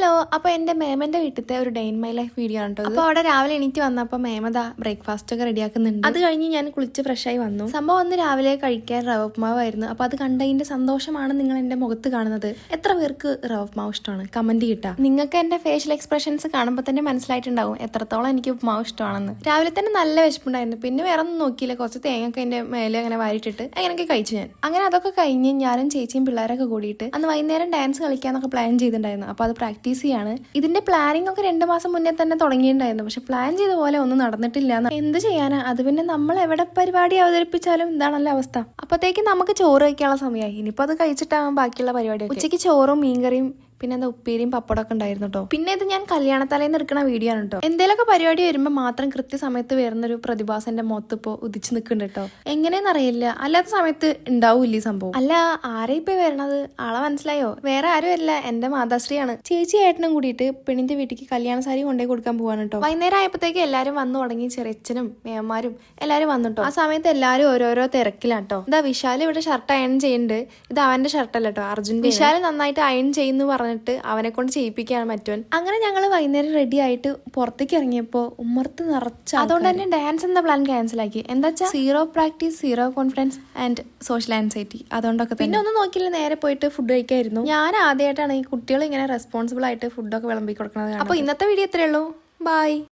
Hello, അപ്പോൾ എൻ്റെ മേമൻ്റെ വീട്ടിലത്തെ ഒരു day in my life video ആണ് കേട്ടോ. അപ്പോൾ അവിടെ രാവിലെ എണീറ്റ് വന്നപ്പോൾ മേമ ബ്രേക്ക്ഫാസ്റ്റ് ഒക്കെ റെഡിയാക്കുന്നുണ്ട്. അത് കഴിഞ്ഞ് ഞാൻ കുളിച്ച് ഫ്രഷായി വന്നു. സംഭവം ഒന്ന് രാവിലെ കഴിക്കാൻ റവ ഉപ്മാവായിരുന്നു. അപ്പോൾ അത് കണ്ടതിൻ്റെ സന്തോഷമാണ് നിങ്ങൾ എൻ്റെ മുഖത്ത് കാണുന്നത്. എത്ര പേർക്ക് റവ ഉപ്മാവ് ഇഷ്ടമാണ്? കമന്റ് കിട്ടാ. നിങ്ങൾക്ക് എൻ്റെ ഫേഷ്യൽ എക്സ്പ്രഷൻസ് കാണുമ്പോൾ തന്നെ മനസ്സിലായിട്ടുണ്ടാവും എത്രത്തോളം എനിക്ക് ഉപ്മാവ് ഇഷ്ടമാണെന്ന്. രാവിലെ തന്നെ നല്ല വിശപ്പുണ്ടായിരുന്നു. പിന്നെ വേറെ ഒന്നും നോക്കിയില്ല, കുറച്ച് തേങ്ങയൊക്കെ എൻ്റെ മേലെ അങ്ങനെ വാരിട്ടിട്ട് അങ്ങനെയൊക്കെ കഴിച്ചു ഞാൻ. അങ്ങനെ അതൊക്കെ കഴിഞ്ഞ് ഞാനും ചേച്ചിയും പിള്ളേരൊക്കെ കൂടിയിട്ട് അന്ന് വൈകുന്നേരം ഡാൻസ് കളിക്കാന്നൊക്കെ പ്ലാൻ ചെയ്തിട്ടുണ്ടായിരുന്നു. അപ്പോൾ അത് പ്രാക്ടീസ് ചെയ്യാണ്. ഇതിന്റെ പ്ലാനിങ് ഒക്കെ 2 മാസം മുന്നേ തന്നെ തുടങ്ങിയിട്ടുണ്ടായിരുന്നു. പക്ഷെ പ്ലാൻ ചെയ്ത പോലെ ഒന്നും നടന്നിട്ടില്ല. എന്ത് ചെയ്യാനാ? അത് പിന്നെ നമ്മൾ എവിടെ പരിപാടി അവതരിപ്പിച്ചാലും ഇതാണല്ലോ അവസ്ഥ. അപ്പത്തേക്ക് നമുക്ക് ചോറ് കഴിക്കാനുള്ള സമയമായി. ഇനിയിപ്പോൾ അത് കഴിച്ചിട്ടാകും ബാക്കിയുള്ള പരിപാടി. ഉച്ചയ്ക്ക് ചോറും മീൻകറിയും പിന്നെ എന്താ ഉപ്പേരിയും പപ്പടമൊക്കെ ഉണ്ടായിരുന്നു കേട്ടോ. പിന്നെ ഇത് ഞാൻ കല്യാണത്തലേന്ന് എടുക്കുന്ന വീഡിയോ ആണ് കേട്ടോ. എന്തെങ്കിലുമൊക്കെ പരിപാടി വരുമ്പോൾ മാത്രം കൃത്യസമയത്ത് വരുന്നൊരു പ്രതിഭാസം എന്റെ മുഖത്ത് ഇപ്പോൾ ഉദിച്ചു നിൽക്കുന്നുണ്ട് കേട്ടോ. എങ്ങനെയെന്ന് അറിയില്ല, അല്ലാത്ത സമയത്ത് ഉണ്ടാവൂല്ല ഈ സംഭവം. അല്ല, ആരെ ഇപ്പൊ വരണത്? ആളെ മനസ്സിലായോ? വേറെ ആരും അല്ല, എന്റെ മാതാശ്രീയാണ്. ചേച്ചി ഏട്ടനും കൂടിയിട്ട് പെണ്ണിന്റെ വീട്ടിലേക്ക് കല്യാണ സാരി കൊണ്ടേ കൊടുക്കാൻ പോവാണ് കേട്ടോ. വൈകുന്നേരം ആയപ്പോഴത്തേക്ക് എല്ലാവരും വന്നു തുടങ്ങി. ചെറിയച്ഛനും മേമാരും എല്ലാവരും വന്നിട്ടോ. ആ സമയത്ത് എല്ലാവരും ഓരോരോ തിരക്കിലാട്ടോ. ഇതാ വിശാൽ ഇവിടെ ഷർട്ട് അയൺ ചെയ്യുന്നുണ്ട്. ഇത് അവന്റെ ഷർട്ടല്ല കേട്ടോ, അർജുന്റെ. വിശാൽ നന്നായിട്ട് അയൺ ചെയ്യുന്നു പറഞ്ഞിട്ട് അവനെ കൊണ്ട് ചെയ്യിപ്പിക്കുകയാണ് മറ്റവൻ. അങ്ങനെ ഞങ്ങൾ വൈകുന്നേരം റെഡി ആയിട്ട് പുറത്തേക്ക് ഇറങ്ങിയപ്പോ ഉമ്മർത്ത് നിറച്ച. അതുകൊണ്ട് തന്നെ ഡാൻസ് എന്ന പ്ലാൻ ക്യാൻസൽ ആക്കി. എന്താ വെച്ചാൽ 0 practice 0 confidence and social anxiety. അതുകൊണ്ടൊക്കെ പിന്നെ ഒന്നും നോക്കിയില്ല, നേരെ പോയിട്ട് ഫുഡ് കഴിക്കായിരുന്നു. ഞാൻ ആദ്യമായിട്ടാണ് ഈ കുട്ടികൾ ഇങ്ങനെ റെസ്പോൺസിബിൾ ആയിട്ട് ഫുഡൊക്കെ വിളമ്പി കൊടുക്കുന്നത്. അപ്പൊ ഇന്നത്തെ വീഡിയോ ഇത്രയേ ഉള്ളൂ. ബൈ.